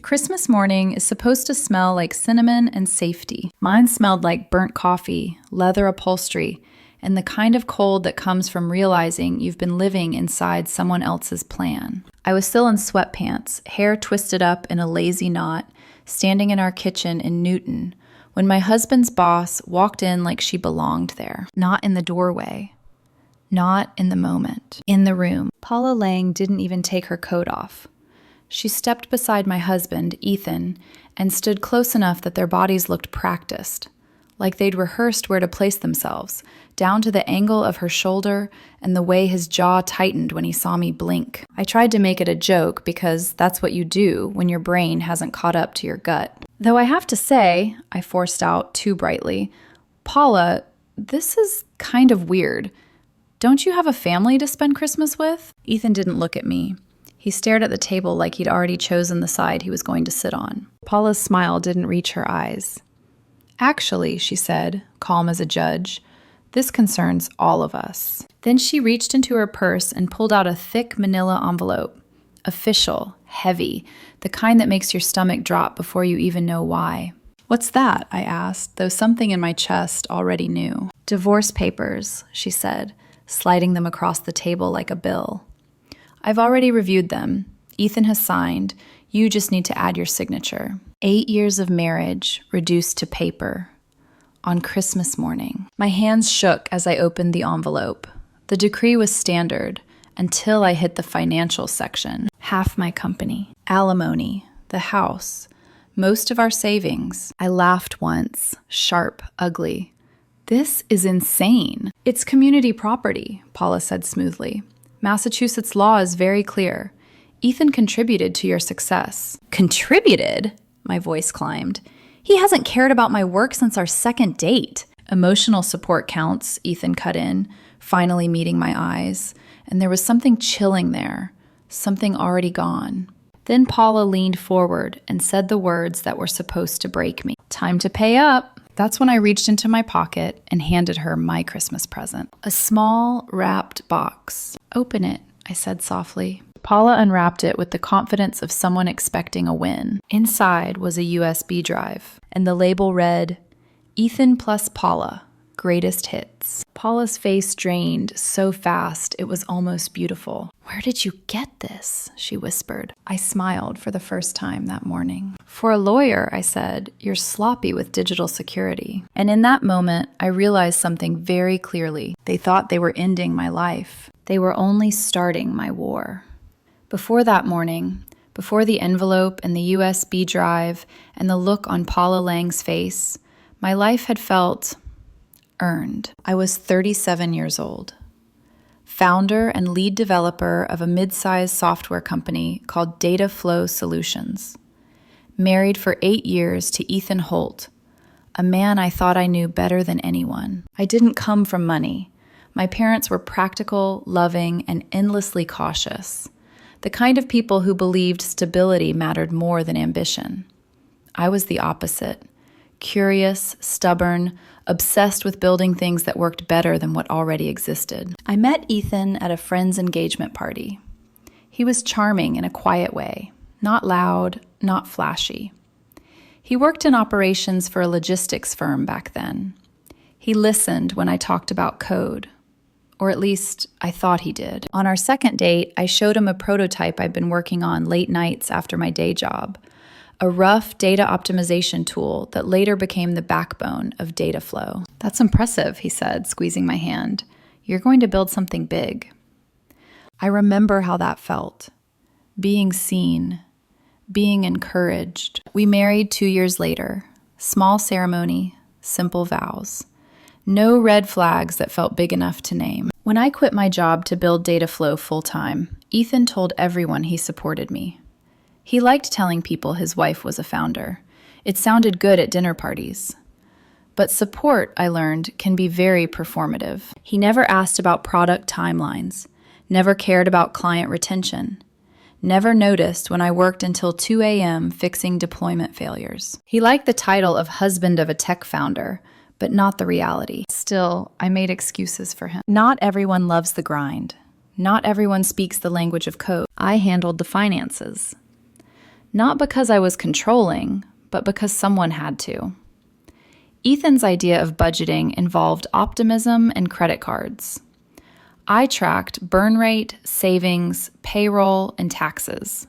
Christmas morning is supposed to smell like cinnamon and safety. Mine smelled like burnt coffee, leather upholstery, and the kind of cold that comes from realizing you've been living inside someone else's plan. I was still in sweatpants, hair twisted up in a lazy knot, standing in our kitchen in Newton, when my husband's boss walked in like she belonged there. Not in the doorway. Not in the moment. In the room. Paula Lang didn't even take her coat off. She stepped beside my husband, Ethan, and stood close enough that their bodies looked practiced, like they'd rehearsed where to place themselves, down to the angle of her shoulder and the way his jaw tightened when he saw me blink. I tried to make it a joke because that's what you do when your brain hasn't caught up to your gut. Though I have to say, I forced out too brightly, Paula, this is kind of weird. Don't you have a family to spend Christmas with? Ethan didn't look at me. He stared at the table like he'd already chosen the side he was going to sit on. Paula's smile didn't reach her eyes. Actually, she said, calm as a judge, this concerns all of us. Then she reached into her purse and pulled out a thick manila envelope. Official, heavy, the kind that makes your stomach drop before you even know why. What's that? I asked, though something in my chest already knew. Divorce papers, she said, sliding them across the table like a bill. I've already reviewed them. Ethan has signed. You just need to add your signature. 8 years of marriage reduced to paper. On Christmas morning. My hands shook as I opened the envelope. The decree was standard until I hit the financial section. Half my company. Alimony. The house. Most of our savings. I laughed once. Sharp, ugly. This is insane. It's community property, Paula said smoothly. Massachusetts law is very clear. Ethan contributed to your success. Contributed? My voice climbed. He hasn't cared about my work since our second date. Emotional support counts, Ethan cut in, finally meeting my eyes. And there was something chilling there, something already gone. Then Paula leaned forward and said the words that were supposed to break me. Time to pay up. That's when I reached into my pocket and handed her my Christmas present. A small, wrapped box. Open it, I said softly. Paula unwrapped it with the confidence of someone expecting a win. Inside was a USB drive, and the label read, Ethan plus Paula, greatest hits. Paula's face drained so fast it was almost beautiful. Where did you get this? She whispered. I smiled for the first time that morning. For a lawyer, I said, you're sloppy with digital security. And in that moment, I realized something very clearly. They thought they were ending my life. They were only starting my war. Before that morning, before the envelope and the USB drive and the look on Paula Lang's face, my life had felt earned. I was 37 years old. Founder and lead developer of a mid-sized software company called Data Flow Solutions. Married for 8 years to Ethan Holt, a man I thought I knew better than anyone. I didn't come from money. My parents were practical, loving, and endlessly cautious. The kind of people who believed stability mattered more than ambition. I was the opposite. Curious, stubborn, obsessed with building things that worked better than what already existed. I met Ethan at a friend's engagement party. He was charming in a quiet way, not loud, not flashy. He worked in operations for a logistics firm back then. He listened when I talked about code, or at least I thought he did. On our second date, I showed him a prototype I'd been working on late nights after my day job. A rough data optimization tool that later became the backbone of data flow. That's impressive, he said, squeezing my hand. You're going to build something big. I remember how that felt. Being seen, being encouraged. We married 2 years later. Small ceremony, simple vows. No red flags that felt big enough to name. When I quit my job to build data flow full-time, Ethan told everyone he supported me. He liked telling people his wife was a founder. It sounded good at dinner parties. But support, I learned, can be very performative. He never asked about product timelines, never cared about client retention, never noticed when I worked until 2 a.m. fixing deployment failures. He liked the title of husband of a tech founder, but not the reality. Still, I made excuses for him. Not everyone loves the grind. Not everyone speaks the language of code. I handled the finances. Not because I was controlling, but because someone had to. Ethan's idea of budgeting involved optimism and credit cards. I tracked burn rate, savings, payroll, and taxes.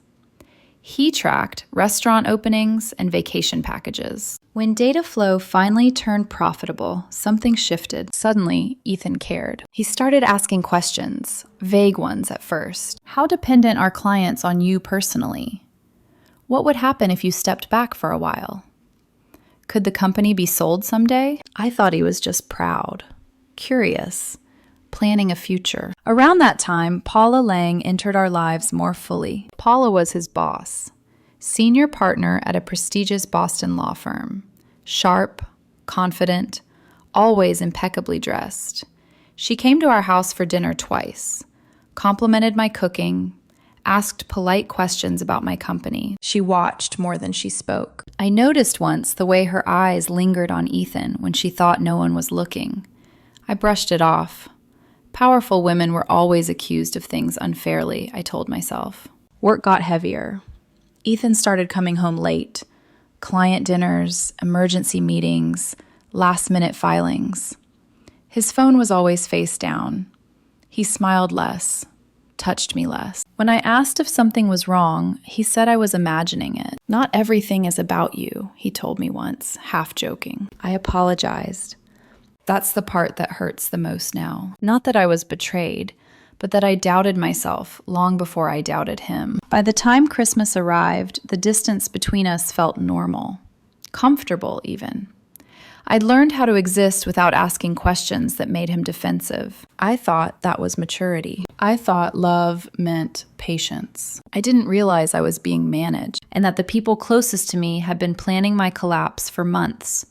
He tracked restaurant openings and vacation packages. When data flow finally turned profitable, something shifted. Suddenly, Ethan cared. He started asking questions, vague ones at first. How dependent are clients on you personally? What would happen if you stepped back for a while? Could the company be sold someday? I thought he was just proud, curious, planning a future. Around that time, Paula Lang entered our lives more fully. Paula was his boss, senior partner at a prestigious Boston law firm. Sharp, confident, always impeccably dressed. She came to our house for dinner twice, complimented my cooking, asked polite questions about my company. She watched more than she spoke. I noticed once the way her eyes lingered on Ethan when she thought no one was looking. I brushed it off. Powerful women were always accused of things unfairly, I told myself. Work got heavier. Ethan started coming home late. Client dinners, emergency meetings, last-minute filings. His phone was always face down. He smiled less, touched me less. When I asked if something was wrong, he said I was imagining it. Not everything is about you, he told me once, half joking. I apologized. That's the part that hurts the most now. Not that I was betrayed, but that I doubted myself long before I doubted him. By the time Christmas arrived, the distance between us felt normal, comfortable even. I'd learned how to exist without asking questions that made him defensive. I thought that was maturity. I thought love meant patience. I didn't realize I was being managed, and that the people closest to me had been planning my collapse for months,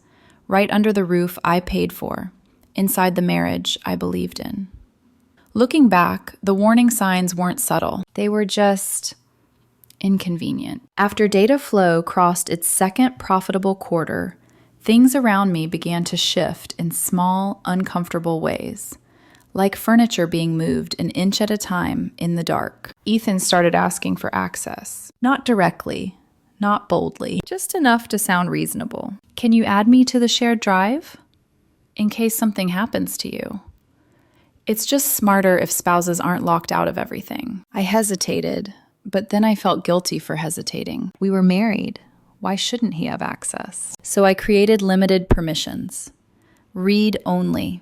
right under the roof I paid for, inside the marriage I believed in. Looking back, the warning signs weren't subtle. They were just inconvenient. After data flow crossed its second profitable quarter, things around me began to shift in small, uncomfortable ways, like furniture being moved an inch at a time in the dark. Ethan started asking for access. Not directly, not boldly, just enough to sound reasonable. Can you add me to the shared drive? In case something happens to you. It's just smarter if spouses aren't locked out of everything. I hesitated, but then I felt guilty for hesitating. We were married. Why shouldn't he have access? So I created limited permissions. Read only.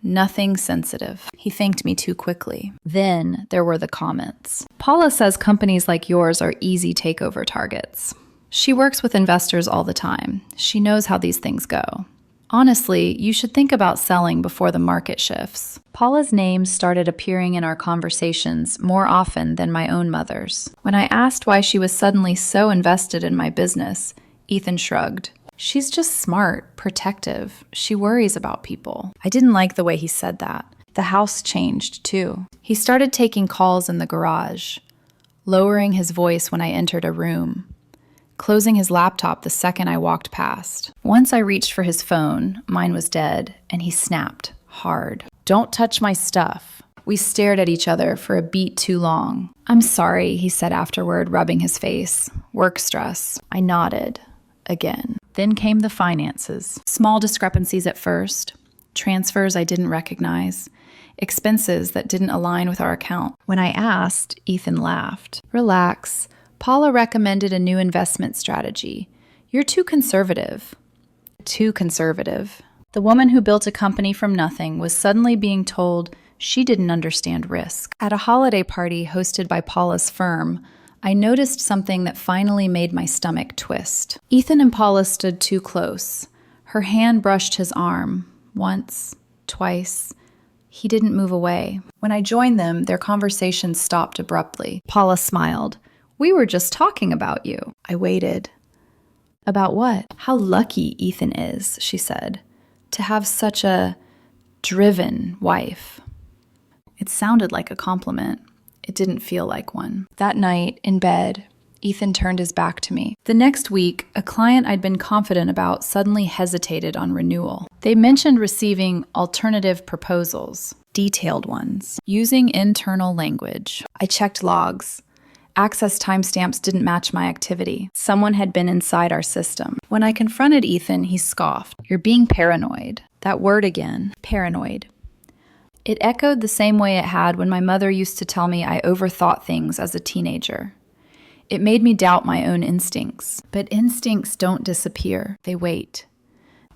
Nothing sensitive. He thanked me too quickly. Then there were the comments. Paula says companies like yours are easy takeover targets. She works with investors all the time. She knows how these things go. Honestly, you should think about selling before the market shifts. Paula's name started appearing in our conversations more often than my own mother's. When I asked why she was suddenly so invested in my business, Ethan shrugged. She's just smart, protective. She worries about people. I didn't like the way he said that. The house changed, too. He started taking calls in the garage, lowering his voice when I entered a room, closing his laptop the second I walked past. Once I reached for his phone, mine was dead, and he snapped hard. Don't touch my stuff. We stared at each other for a beat too long. I'm sorry, he said afterward, rubbing his face. Work stress. I nodded. Again. Then came the finances. Small discrepancies at first. Transfers I didn't recognize. Expenses that didn't align with our account. When I asked, Ethan laughed. Relax. Paula recommended a new investment strategy. You're too conservative. Too conservative. The woman who built a company from nothing was suddenly being told she didn't understand risk. At a holiday party hosted by Paula's firm, I noticed something that finally made my stomach twist. Ethan and Paula stood too close. Her hand brushed his arm. Once, twice. He didn't move away. When I joined them, their conversation stopped abruptly. Paula smiled. We were just talking about you. I waited. About what? How lucky Ethan is, she said, to have such a driven wife. It sounded like a compliment. It didn't feel like one. That night, in bed, Ethan turned his back to me. The next week, a client I'd been confident about suddenly hesitated on renewal. They mentioned receiving alternative proposals, detailed ones, using internal language. I checked logs. Access timestamps didn't match my activity. Someone had been inside our system. When I confronted Ethan, he scoffed. "You're being paranoid." That word again, paranoid. It echoed the same way it had when my mother used to tell me I overthought things as a teenager. It made me doubt my own instincts. But instincts don't disappear. They wait.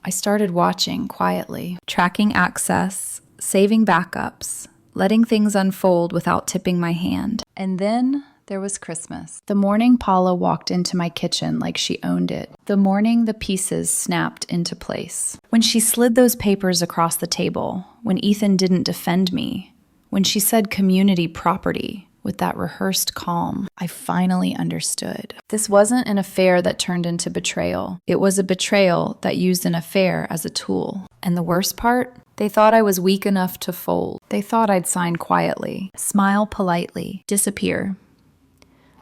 I started watching quietly, tracking access, saving backups, letting things unfold without tipping my hand. And then there was Christmas. The morning Paula walked into my kitchen like she owned it. The morning the pieces snapped into place. When she slid those papers across the table, when Ethan didn't defend me, when she said community property with that rehearsed calm, I finally understood. This wasn't an affair that turned into betrayal. It was a betrayal that used an affair as a tool. And the worst part? They thought I was weak enough to fold. They thought I'd sign quietly, smile politely, disappear.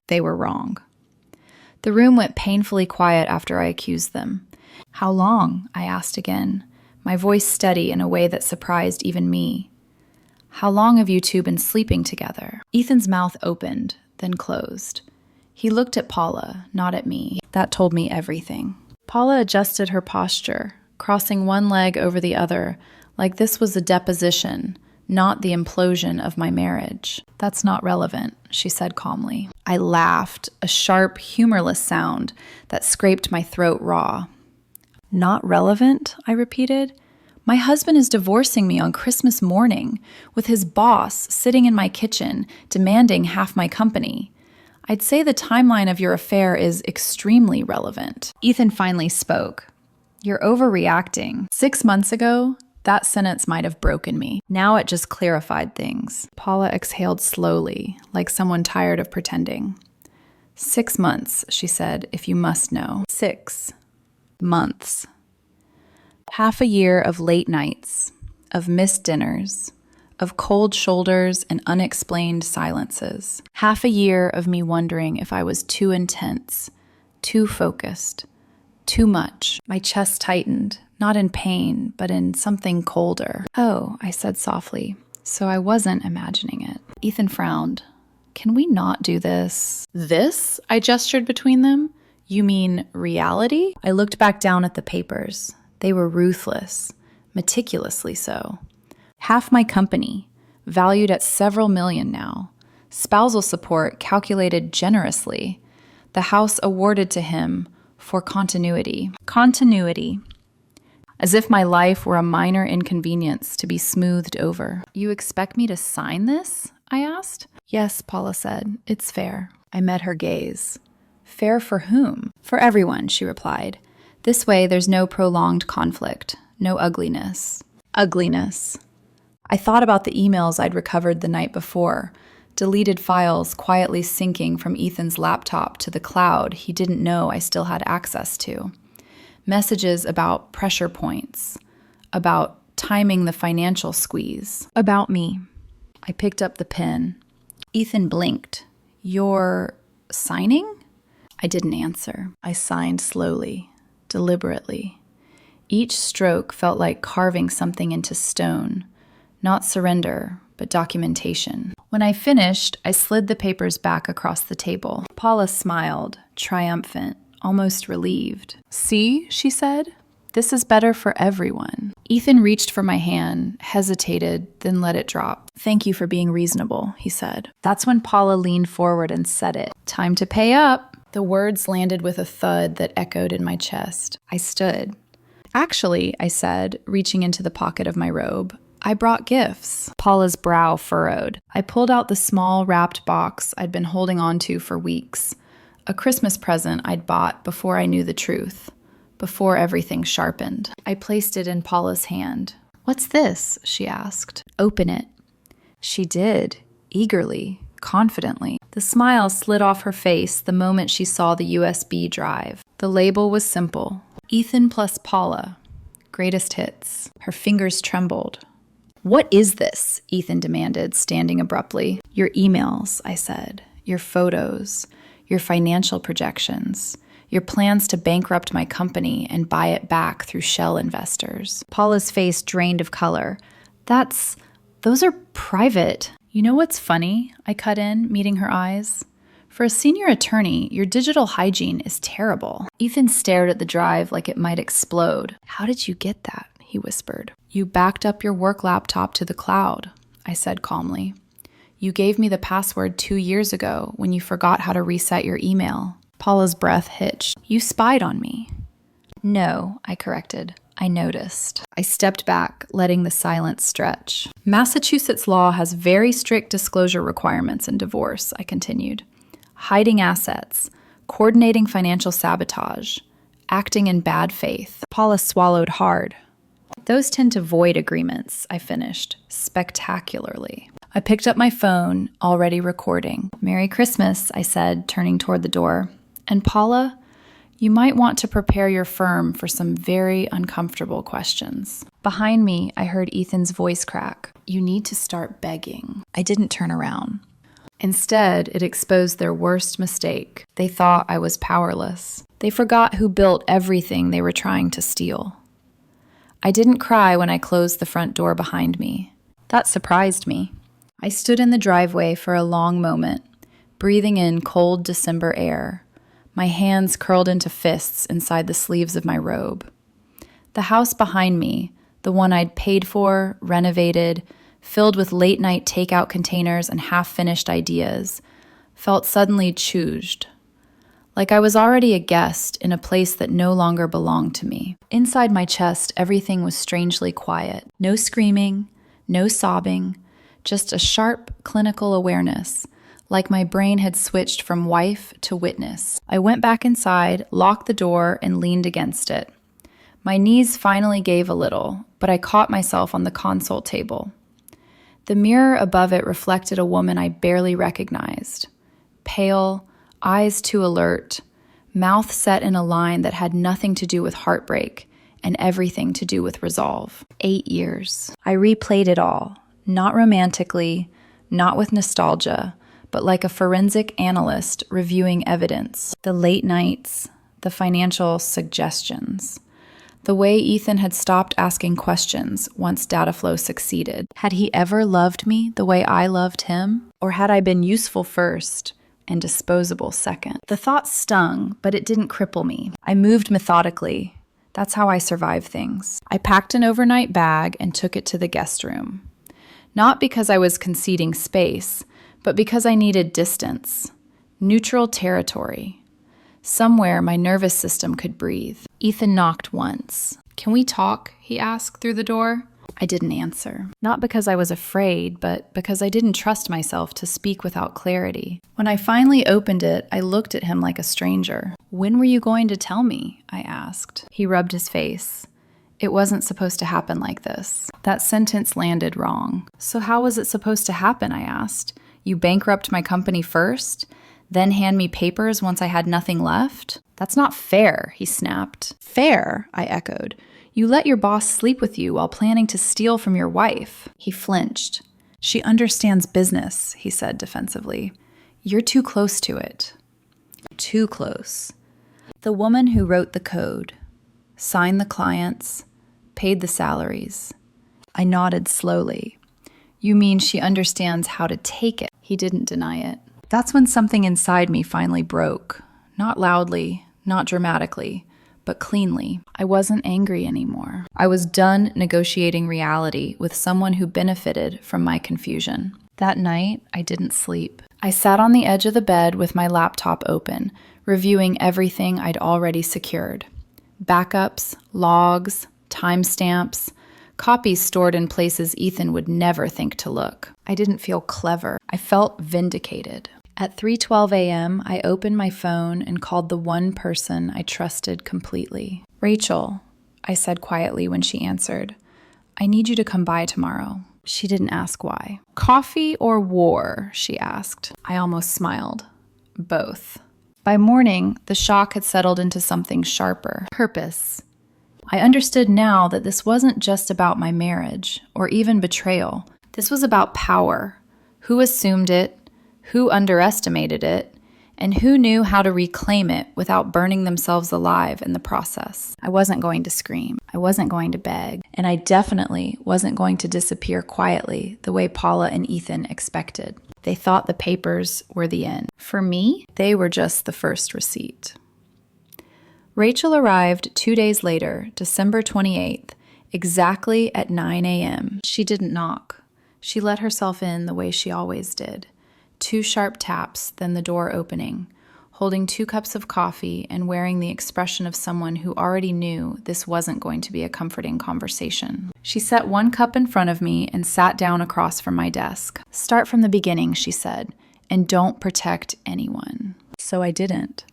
They were wrong. The room went painfully quiet after I accused them. "How long?" I asked again, my voice steady in a way that surprised even me. "How long have you two been sleeping together?" Ethan's mouth opened, then closed. He looked at Paula, not at me. That told me everything. Paula adjusted her posture, crossing one leg over the other, like this was a deposition, not the implosion of my marriage. "That's not relevant," she said calmly. I laughed, a sharp, humorless sound that scraped my throat raw. "Not relevant?" I repeated. "My husband is divorcing me on Christmas morning, with his boss sitting in my kitchen, demanding half my company. I'd say the timeline of your affair is extremely relevant." Ethan finally spoke. "You're overreacting. 6 months ago, that sentence might have broken me. Now it just clarified things." Paula exhaled slowly, like someone tired of pretending. 6 months, she said, if you must know. 6 months. Half a year of late nights, of missed dinners, of cold shoulders and unexplained silences. Half a year of me wondering if I was too intense, too focused, too much. My chest tightened. Not in pain, but in something colder. "Oh," I said softly, so I wasn't imagining it. Ethan frowned. "Can we not do this?" "This?" I gestured between them. "You mean reality?" I looked back down at the papers. They were ruthless, meticulously so. Half my company, valued at several million now. Spousal support calculated generously. The house awarded to him for continuity. Continuity. As if my life were a minor inconvenience to be smoothed over. "You expect me to sign this?" I asked. "Yes," Paula said. "It's fair." I met her gaze. "Fair for whom?" "For everyone," she replied. "This way there's no prolonged conflict, no ugliness." Ugliness. I thought about the emails I'd recovered the night before, deleted files quietly syncing from Ethan's laptop to the cloud he didn't know I still had access to. Messages about pressure points, about timing the financial squeeze, about me. I picked up the pen. Ethan blinked. "You're signing?" I didn't answer. I signed slowly, deliberately. Each stroke felt like carving something into stone, not surrender, but documentation. When I finished, I slid the papers back across the table. Paula smiled, triumphant, almost relieved. "See," she said, "this is better for everyone." Ethan reached for my hand, hesitated, then let it drop. "Thank you for being reasonable," he said. That's when Paula leaned forward and said it. "Time to pay up." The words landed with a thud that echoed in my chest. I stood. "Actually," I said, reaching into the pocket of my robe, "I brought gifts." Paula's brow furrowed. I pulled out the small wrapped box I'd been holding on to for weeks. A Christmas present I'd bought before I knew the truth, before everything sharpened. I placed it in Paula's hand. "What's this?" she asked. "Open it." She did, eagerly, confidently. The smile slid off her face the moment she saw the USB drive. The label was simple. Ethan plus Paula. Greatest hits. Her fingers trembled. "What is this?" Ethan demanded, standing abruptly. "Your emails," I said. "Your photos. Your financial projections, your plans to bankrupt my company and buy it back through shell investors." Paula's face drained of color. Those are private." "You know what's funny?" I cut in, meeting her eyes. For a senior attorney, your digital hygiene is terrible. Ethan stared at the drive like it might explode. How did you get that? He whispered. You backed up your work laptop to the cloud, I said calmly. You gave me the password 2 years ago when you forgot how to reset your email. Paula's breath hitched. You spied on me. No, I corrected. I noticed. I stepped back, letting the silence stretch. Massachusetts law has very strict disclosure requirements in divorce, I continued. Hiding assets, coordinating financial sabotage, acting in bad faith. Paula swallowed hard. Those tend to void agreements, I finished, spectacularly. I picked up my phone, already recording. Merry Christmas, I said, turning toward the door. And Paula, you might want to prepare your firm for some very uncomfortable questions. Behind me, I heard Ethan's voice crack. You need to start begging. I didn't turn around. Instead, it exposed their worst mistake. They thought I was powerless. They forgot who built everything they were trying to steal. I didn't cry when I closed the front door behind me. That surprised me. I stood in the driveway for a long moment, breathing in cold December air, my hands curled into fists inside the sleeves of my robe. The house behind me, the one I'd paid for, renovated, filled with late-night takeout containers and half-finished ideas, felt suddenly choosed. Like I was already a guest in a place that no longer belonged to me. Inside my chest, everything was strangely quiet. No screaming, no sobbing, just a sharp, clinical awareness, like my brain had switched from wife to witness. I went back inside, locked the door, and leaned against it. My knees finally gave a little, but I caught myself on the console table. The mirror above it reflected a woman I barely recognized. Pale, eyes too alert, mouth set in a line that had nothing to do with heartbreak and everything to do with resolve. 8 years. I replayed it all, not romantically, not with nostalgia, but like a forensic analyst reviewing evidence. The late nights, the financial suggestions. The way Ethan had stopped asking questions once data flow succeeded. Had he ever loved me the way I loved him? Or had I been useful first and disposable second? The thought stung, but it didn't cripple me. I moved methodically. That's how I survive things. I packed an overnight bag and took it to the guest room. Not because I was conceding space, but because I needed distance, neutral territory. Somewhere my nervous system could breathe. Ethan knocked once. Can we talk? He asked through the door. I didn't answer. Not because I was afraid, but because I didn't trust myself to speak without clarity. When I finally opened it, I looked at him like a stranger. When were you going to tell me? I asked. He rubbed his face. It wasn't supposed to happen like this. That sentence landed wrong. So how was it supposed to happen? I asked. You bankrupt my company first? Then hand me papers once I had nothing left? That's not fair, he snapped. Fair, I echoed. You let your boss sleep with you while planning to steal from your wife. He flinched. She understands business, he said defensively. You're too close to it. Too close. The woman who wrote the code, signed the clients, paid the salaries. I nodded slowly. You mean she understands how to take it? He didn't deny it. That's when something inside me finally broke. Not loudly, not dramatically, but cleanly. I wasn't angry anymore. I was done negotiating reality with someone who benefited from my confusion. That night, I didn't sleep. I sat on the edge of the bed with my laptop open, reviewing everything I'd already secured. Backups, logs, timestamps, copies stored in places Ethan would never think to look. I didn't feel clever. I felt vindicated. At 3:12 a.m., I opened my phone and called the one person I trusted completely. Rachel, I said quietly when she answered. I need you to come by tomorrow. She didn't ask why. Coffee or war? She asked. I almost smiled. Both. By morning, the shock had settled into something sharper. Purpose. I understood now that this wasn't just about my marriage, or even betrayal. This was about power. Who assumed it? Who underestimated it? And who knew how to reclaim it without burning themselves alive in the process? I wasn't going to scream. I wasn't going to beg. And I definitely wasn't going to disappear quietly the way Paula and Ethan expected. They thought the papers were the end. For me, they were just the first receipt. Rachel arrived 2 days later, December 28th, exactly at 9 a.m. She didn't knock. She let herself in the way she always did. 2 sharp taps, then the door opening, holding 2 cups of coffee and wearing the expression of someone who already knew this wasn't going to be a comforting conversation. She set 1 cup in front of me and sat down across from my desk. Start from the beginning, she said, and don't protect anyone. So I didn't.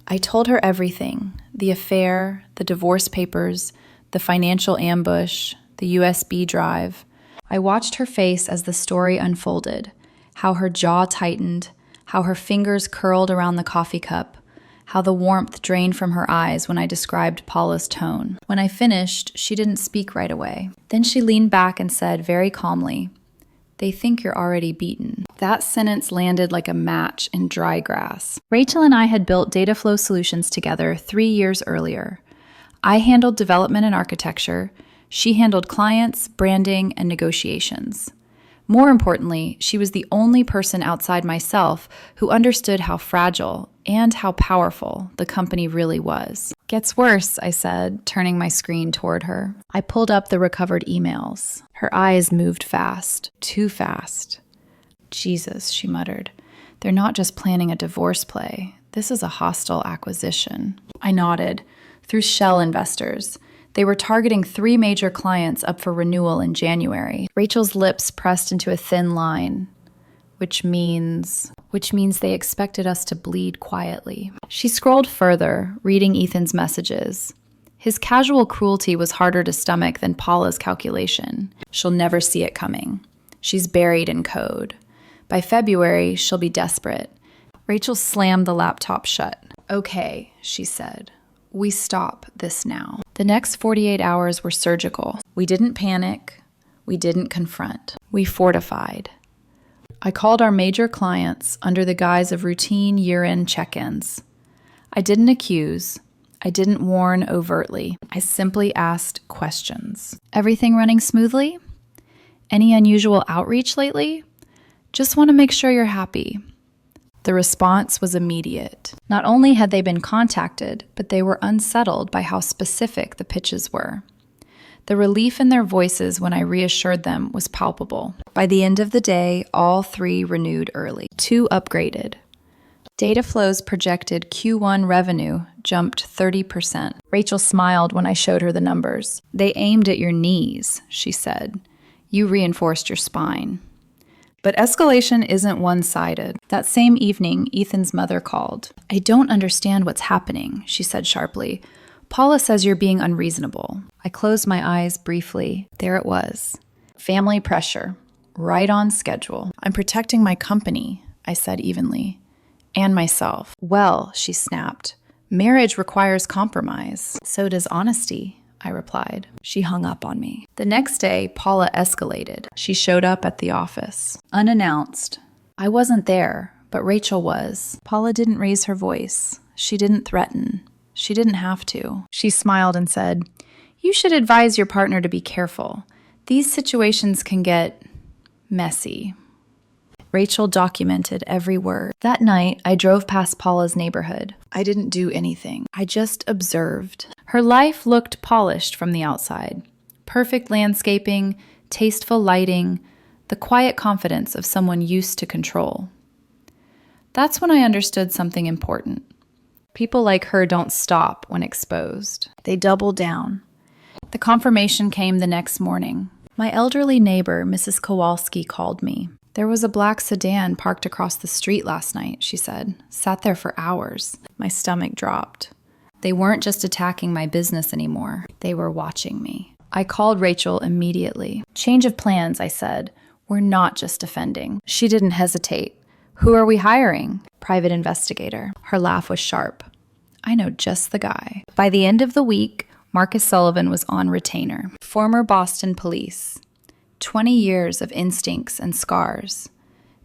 I told her everything, the affair, the divorce papers, the financial ambush, the USB drive. I watched her face as the story unfolded, how her jaw tightened, how her fingers curled around the coffee cup, how the warmth drained from her eyes when I described Paula's tone. When I finished, she didn't speak right away. Then she leaned back and said very calmly, "They think you're already beaten." That sentence landed like a match in dry grass. Rachel and I had built data flow solutions together 3 years earlier. I handled development and architecture. She handled clients, branding, and negotiations. More importantly, she was the only person outside myself who understood how fragile and how powerful the company really was. "Gets worse," I said, turning my screen toward her. I pulled up the recovered emails. Her eyes moved fast, too fast. "Jesus," she muttered. "They're not just planning a divorce play. This is a hostile acquisition." I nodded. Through shell investors. They were targeting 3 major clients up for renewal in January. Rachel's lips pressed into a thin line, which means they expected us to bleed quietly. She scrolled further, reading Ethan's messages. His casual cruelty was harder to stomach than Paula's calculation. She'll never see it coming. She's buried in code. By February, she'll be desperate. Rachel slammed the laptop shut. "Okay," she said. "We stop this now." The next 48 hours were surgical. We didn't panic. We didn't confront. We fortified. I called our major clients under the guise of routine year-end check-ins. I didn't accuse. I didn't warn overtly. I simply asked questions. "Everything running smoothly? Any unusual outreach lately? Just want to make sure you're happy." The response was immediate. Not only had they been contacted, but they were unsettled by how specific the pitches were. The relief in their voices when I reassured them was palpable. By the end of the day, all 3 renewed early. 2 upgraded. Dataflow's projected Q1 revenue jumped 30%. Rachel smiled when I showed her the numbers. "They aimed at your knees," she said. "You reinforced your spine." But escalation isn't one-sided. That same evening, Ethan's mother called. "I don't understand what's happening," she said sharply. "Paula says you're being unreasonable." I closed my eyes briefly. There it was. Family pressure. Right on schedule. "I'm protecting my company," I said evenly. "And myself." "Well," she snapped, "marriage requires compromise. So does honesty," I replied. She hung up on me. The next day, Paula escalated. She showed up at the office, unannounced. I wasn't there, but Rachel was. Paula didn't raise her voice. She didn't threaten. She didn't have to. She smiled and said, "You should advise your partner to be careful. These situations can get messy." Rachel documented every word. That night, I drove past Paula's neighborhood. I didn't do anything. I just observed. Her life looked polished from the outside. Perfect landscaping, tasteful lighting, the quiet confidence of someone used to control. That's when I understood something important. People like her don't stop when exposed. They double down. The confirmation came the next morning. My elderly neighbor, Mrs. Kowalski, called me. "There was a black sedan parked across the street last night," she said. "Sat there for hours." My stomach dropped. They weren't just attacking my business anymore. They were watching me. I called Rachel immediately. "Change of plans," I said. "We're not just defending." She didn't hesitate. "Who are we hiring?" "Private investigator." Her laugh was sharp. "I know just the guy." By the end of the week, Marcus Sullivan was on retainer. Former Boston police. 20 years of instincts and scars.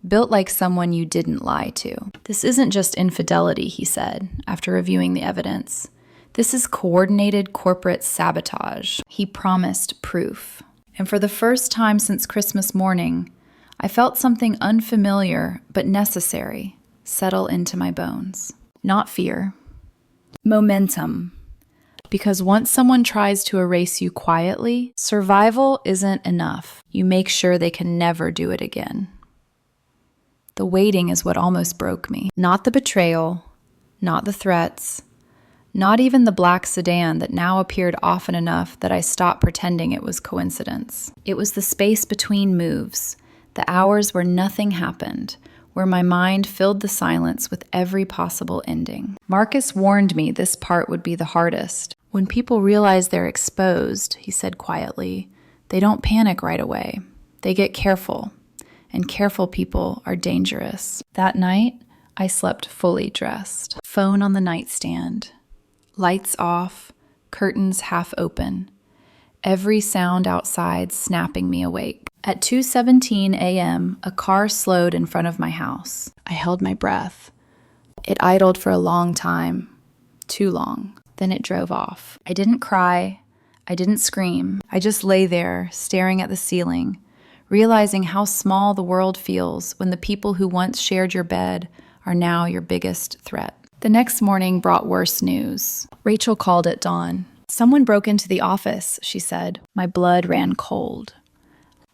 built like someone you didn't lie to. This isn't just infidelity, he said, after reviewing the evidence. This is coordinated corporate sabotage. He promised proof. And for the first time since Christmas morning, I felt something unfamiliar but necessary settle into my bones. Not fear. Momentum. Because once someone tries to erase you quietly, survival isn't enough. You make sure they can never do it again. The waiting is what almost broke me. Not the betrayal, not the threats, not even the black sedan that now appeared often enough that I stopped pretending it was coincidence. It was the space between moves, the hours where nothing happened, where my mind filled the silence with every possible ending. Marcus warned me this part would be the hardest. When people realize they're exposed, he said quietly, they don't panic right away. They get careful, and careful people are dangerous. That night, I slept fully dressed. Phone on the nightstand. Lights off, curtains half open. Every sound outside snapping me awake. At 2:17 a.m., a car slowed in front of my house. I held my breath. It idled for a long time. Too long. Then it drove off. I didn't cry. I didn't scream. I just lay there, staring at the ceiling, realizing how small the world feels when the people who once shared your bed are now your biggest threat. The next morning brought worse news. Rachel called at dawn. Someone broke into the office, she said. My blood ran cold.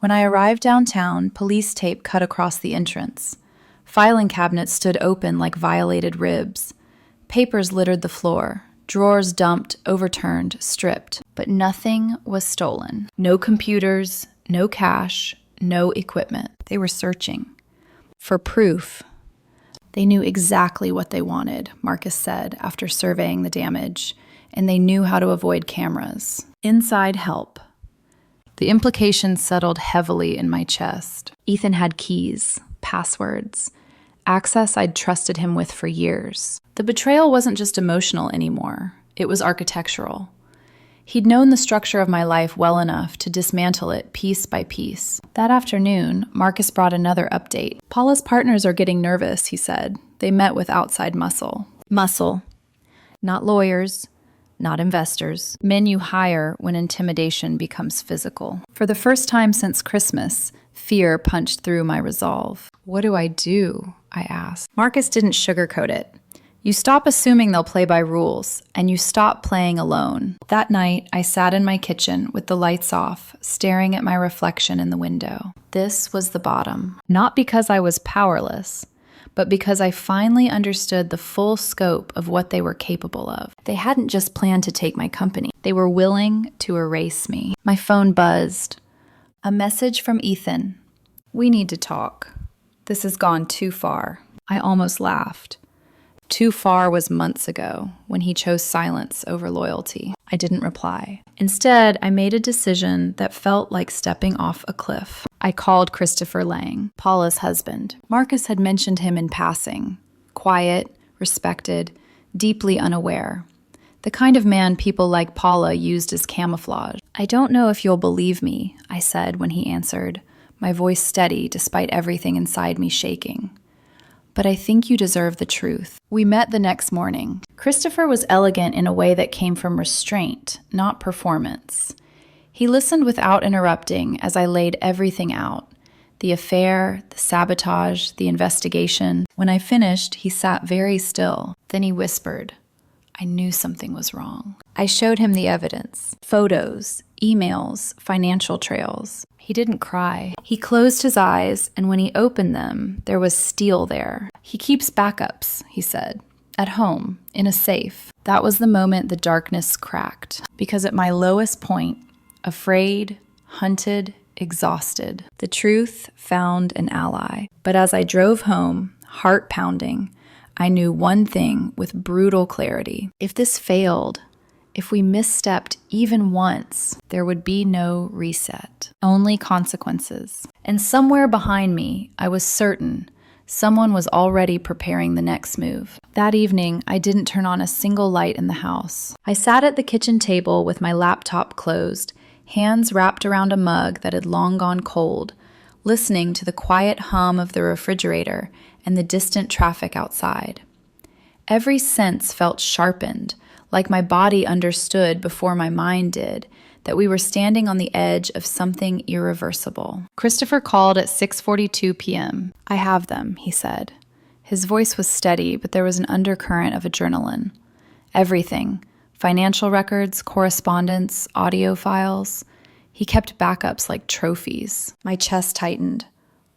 When I arrived downtown, police tape cut across the entrance. Filing cabinets stood open like violated ribs. Papers littered the floor. Drawers dumped, overturned, stripped. But nothing was stolen. No computers, no cash, no equipment. They were searching for proof. They knew exactly what they wanted, Marcus said after surveying the damage, and they knew how to avoid cameras. Inside help. The implications settled heavily in my chest. Ethan had keys, passwords, access I'd trusted him with for years. The betrayal wasn't just emotional anymore. It was architectural. He'd known the structure of my life well enough to dismantle it piece by piece. That afternoon, Marcus brought another update. Paula's partners are getting nervous, he said. They met with outside muscle. Muscle. Not lawyers, not investors. Men you hire when intimidation becomes physical. For the first time since Christmas, fear punched through my resolve. What do? I asked. Marcus didn't sugarcoat it. You stop assuming they'll play by rules, and you stop playing alone. That night, I sat in my kitchen with the lights off, staring at my reflection in the window. This was the bottom. Not because I was powerless, but because I finally understood the full scope of what they were capable of. They hadn't just planned to take my company. They were willing to erase me. My phone buzzed. A message from Ethan. We need to talk. This has gone too far. I almost laughed. Too far was months ago, when he chose silence over loyalty. I didn't reply. Instead, I made a decision that felt like stepping off a cliff. I called Christopher Lang, Paula's husband. Marcus had mentioned him in passing. Quiet, respected, deeply unaware. The kind of man people like Paula used as camouflage. I don't know if you'll believe me, I said when he answered, my voice steady despite everything inside me shaking. But I think you deserve the truth. We met the next morning. Christopher was elegant in a way that came from restraint, not performance. He listened without interrupting as I laid everything out. The affair, the sabotage, the investigation. When I finished, he sat very still. Then he whispered, I knew something was wrong. I showed him the evidence. Photos, emails, financial trails. He didn't cry. He closed his eyes, and when he opened them, there was steel there. He keeps backups, he said. At home, in a safe. That was the moment the darkness cracked. Because at my lowest point, afraid, hunted, exhausted, the truth found an ally. But as I drove home, heart pounding, I knew one thing with brutal clarity. If this failed, if we misstepped even once, there would be no reset, only consequences. And somewhere behind me, I was certain someone was already preparing the next move. That evening, I didn't turn on a single light in the house. I sat at the kitchen table with my laptop closed, hands wrapped around a mug that had long gone cold, listening to the quiet hum of the refrigerator and the distant traffic outside. Every sense felt sharpened, like my body understood before my mind did, that we were standing on the edge of something irreversible. Christopher called at 6:42 p.m. "I have them," he said. His voice was steady, but there was an undercurrent of adrenaline. Everything: financial records, correspondence, audio files. He kept backups like trophies. My chest tightened.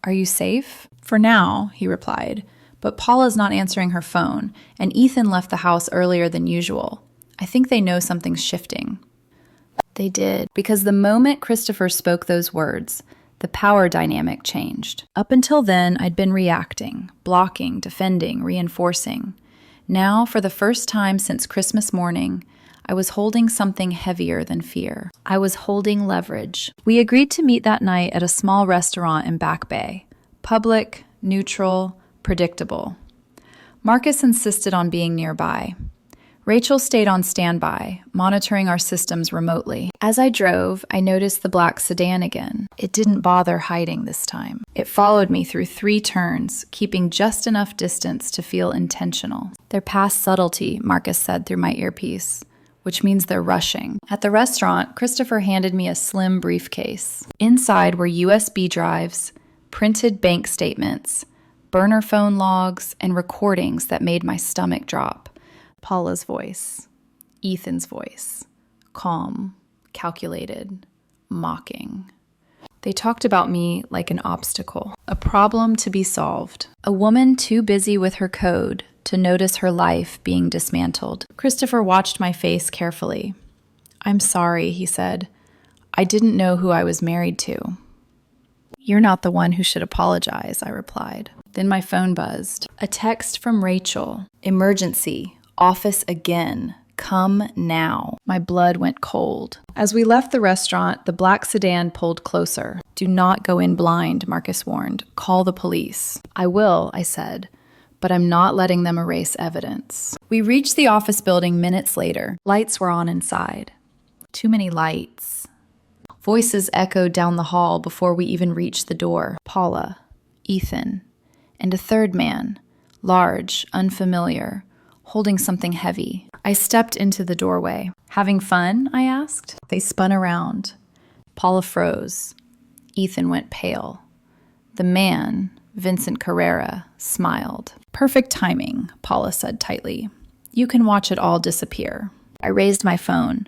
"Are you safe?" "For now," he replied. "But Paula's not answering her phone, and Ethan left the house earlier than usual. I think they know something's shifting." They did, because the moment Christopher spoke those words, the power dynamic changed. Up until then, I'd been reacting, blocking, defending, reinforcing. Now, for the first time since Christmas morning, I was holding something heavier than fear. I was holding leverage. We agreed to meet that night at a small restaurant in Back Bay. Public, neutral, predictable. Marcus insisted on being nearby. Rachel stayed on standby, monitoring our systems remotely. As I drove, I noticed the black sedan again. It didn't bother hiding this time. It followed me through 3 turns, keeping just enough distance to feel intentional. "They're past subtlety," Marcus said through my earpiece, which means they're rushing. At the restaurant, Christopher handed me a slim briefcase. Inside were USB drives, printed bank statements, burner phone logs, and recordings that made my stomach drop. Paula's voice, Ethan's voice, calm, calculated, mocking. They talked about me like an obstacle, a problem to be solved, a woman too busy with her code to notice her life being dismantled. Christopher watched my face carefully. "I'm sorry," he said. "I didn't know who I was married to." "You're not the one who should apologize," I replied. Then my phone buzzed. A text from Rachel. "Emergency. Office again. Come now." My blood went cold. As we left the restaurant, the black sedan pulled closer. "Do not go in blind," Marcus warned. "Call the police." "I will," I said, "but I'm not letting them erase evidence." We reached the office building minutes later. Lights were on inside. Too many lights. Voices echoed down the hall before we even reached the door. Paula, Ethan, and a third man, large, unfamiliar, holding something heavy. I stepped into the doorway. "Having fun?" I asked. They spun around. Paula froze. Ethan went pale. The man, Vincent Carrera, smiled. "Perfect timing," Paula said tightly. "You can watch it all disappear." I raised my phone.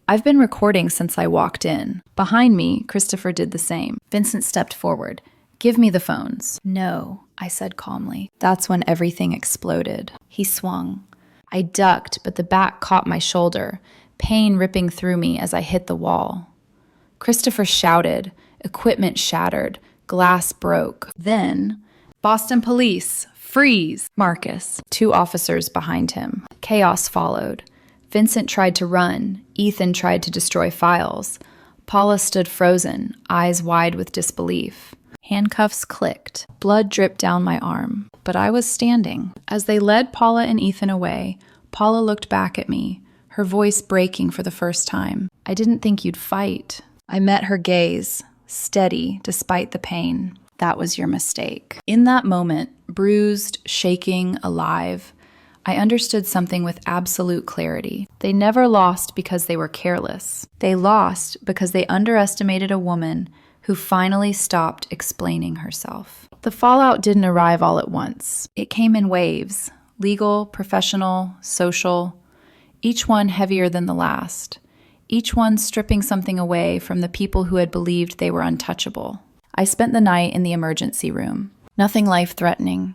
"I've been recording since I walked in." Behind me, Christopher did the same. Vincent stepped forward. "Give me the phones." "No," I said calmly. That's when everything exploded. He swung. I ducked, but the back caught my shoulder, pain ripping through me as I hit the wall. Christopher shouted. Equipment shattered. Glass broke. Then, "Boston Police, freeze!" Marcus, 2 officers behind him. Chaos followed. Vincent tried to run. Ethan tried to destroy files. Paula stood frozen, eyes wide with disbelief. Handcuffs clicked. Blood dripped down my arm. But I was standing. As they led Paula and Ethan away, Paula looked back at me, her voice breaking for the first time. "I didn't think you'd fight." I met her gaze, steady despite the pain. "That was your mistake." In that moment, bruised, shaking, alive, I understood something with absolute clarity. They never lost because they were careless. They lost because they underestimated a woman who finally stopped explaining herself. The fallout didn't arrive all at once. It came in waves, legal, professional, social, each one heavier than the last, each one stripping something away from the people who had believed they were untouchable. I spent the night in the emergency room. Nothing life-threatening.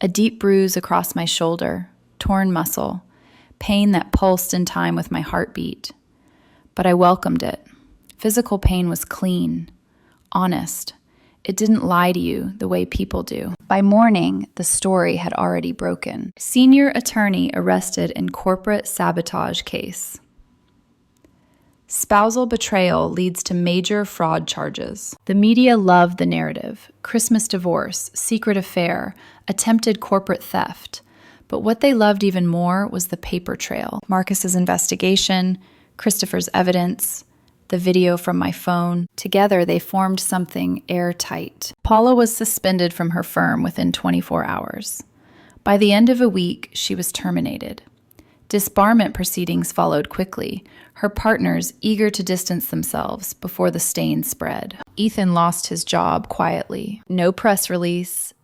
A deep bruise across my shoulder, torn muscle, pain that pulsed in time with my heartbeat. But I welcomed it. Physical pain was clean, honest. It didn't lie to you the way people do. By morning, the story had already broken. Senior attorney arrested in corporate sabotage case. Spousal betrayal leads to major fraud charges. The media loved the narrative. Christmas divorce, secret affair, attempted corporate theft. But what they loved even more was the paper trail. Marcus's investigation, Christopher's evidence, the video from my phone. Together, they formed something airtight. Paula was suspended from her firm within 24 hours. By the end of a week, she was terminated. Disbarment proceedings followed quickly, her partners eager to distance themselves before the stain spread. Ethan lost his job quietly. No press release,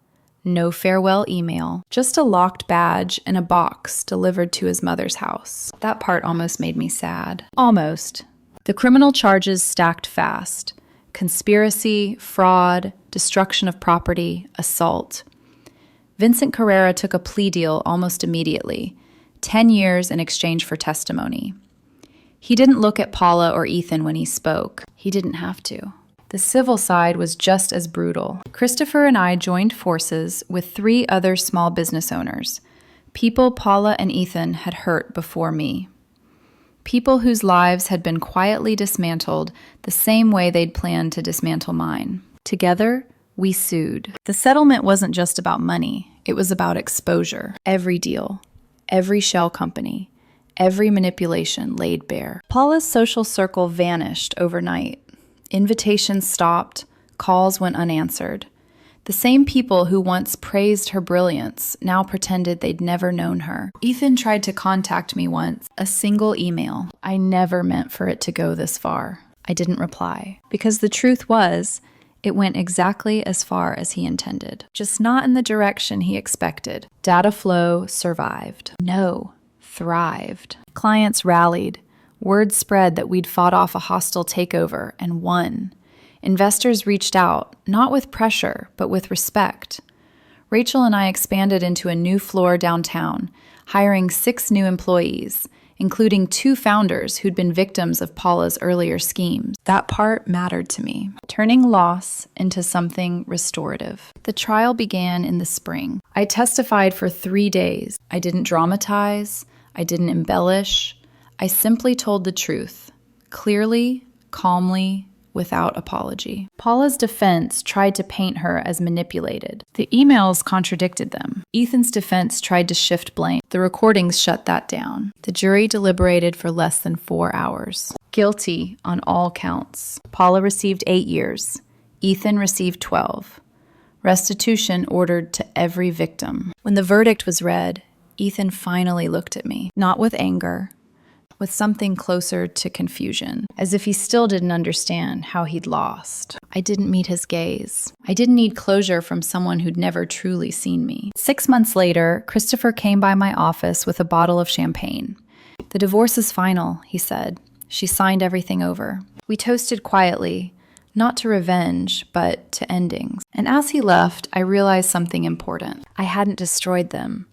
no farewell email, just a locked badge in a box delivered to his mother's house. That part almost made me sad. Almost. The criminal charges stacked fast. Conspiracy, fraud, destruction of property, assault. Vincent Carrera took a plea deal almost immediately, 10 years in exchange for testimony. He didn't look at Paula or Ethan when he spoke. He didn't have to. The civil side was just as brutal. Christopher and I joined forces with 3 other small business owners, people Paula and Ethan had hurt before me. People whose lives had been quietly dismantled the same way they'd planned to dismantle mine. Together, we sued. The settlement wasn't just about money. It was about exposure. Every deal, every shell company, every manipulation laid bare. Paula's social circle vanished overnight. Invitations stopped, calls went unanswered. The same people who once praised her brilliance now pretended they'd never known her. Ethan tried to contact me once, a single email. I never meant for it to go this far. I didn't reply, because the truth was, it went exactly as far as he intended, just not in the direction he expected. Data flow survived. No, thrived. Clients rallied. Word spread that we'd fought off a hostile takeover and won. Investors reached out, not with pressure, but with respect. Rachel and I expanded into a new floor downtown, hiring 6 new employees, including 2 founders who'd been victims of Paula's earlier schemes. That part mattered to me, turning loss into something restorative. The trial began in the spring. I testified for 3 days. I didn't dramatize. I didn't embellish. I simply told the truth, clearly, calmly, without apology. Paula's defense tried to paint her as manipulated. The emails contradicted them. Ethan's defense tried to shift blame. The recordings shut that down. The jury deliberated for less than 4 hours. Guilty on all counts. Paula received 8 years. Ethan received 12. Restitution ordered to every victim. When the verdict was read, Ethan finally looked at me, not with anger, with something closer to confusion, as if he still didn't understand how he'd lost. I didn't meet his gaze. I didn't need closure from someone who'd never truly seen me. 6 months later, Christopher came by my office with a bottle of champagne. "The divorce is final," he said. "She signed everything over." We toasted quietly, not to revenge, but to endings. And as he left, I realized something important. I hadn't destroyed them.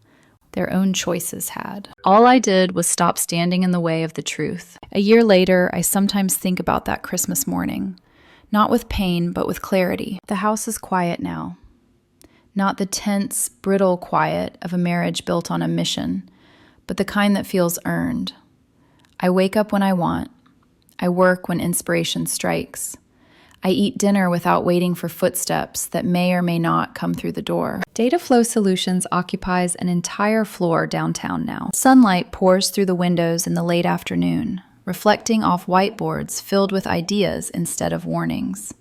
Their own choices had. All I did was stop standing in the way of the truth. A year later, I sometimes think about that Christmas morning. Not with pain, but with clarity. The house is quiet now. Not the tense, brittle quiet of a marriage built on a mission, but the kind that feels earned. I wake up when I want. I work when inspiration strikes. I eat dinner without waiting for footsteps that may or may not come through the door. Data Flow Solutions occupies an entire floor downtown now. Sunlight pours through the windows in the late afternoon, reflecting off whiteboards filled with ideas instead of warnings.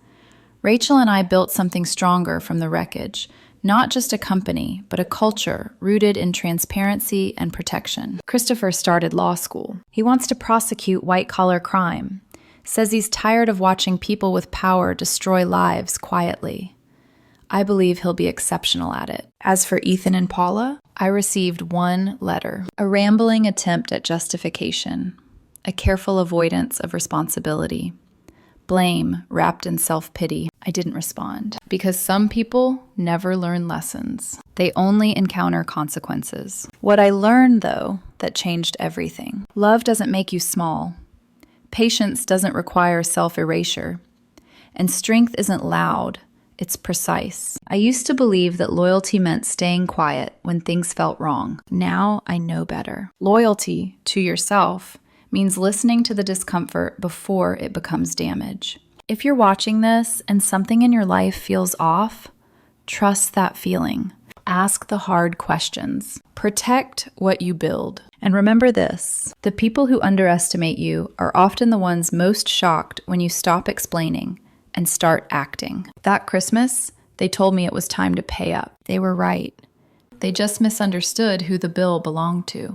Rachel and I built something stronger from the wreckage, not just a company, but a culture rooted in transparency and protection. Christopher started law school. He wants to prosecute white-collar crime. Says he's tired of watching people with power destroy lives quietly. I believe he'll be exceptional at it. As for Ethan and Paula, I received 1 letter, a rambling attempt at justification, a careful avoidance of responsibility, blame wrapped in self-pity. I didn't respond, because some people never learn lessons. They only encounter consequences. What I learned, though, that changed everything. Love doesn't make you small. Patience doesn't require self-erasure, and strength isn't loud, it's precise. I used to believe that loyalty meant staying quiet when things felt wrong. Now I know better. Loyalty to yourself means listening to the discomfort before it becomes damage. If you're watching this and something in your life feels off, trust that feeling. Ask the hard questions. Protect what you build. And remember this, the people who underestimate you are often the ones most shocked when you stop explaining and start acting. That Christmas, they told me it was time to pay up. They were right. They just misunderstood who the bill belonged to.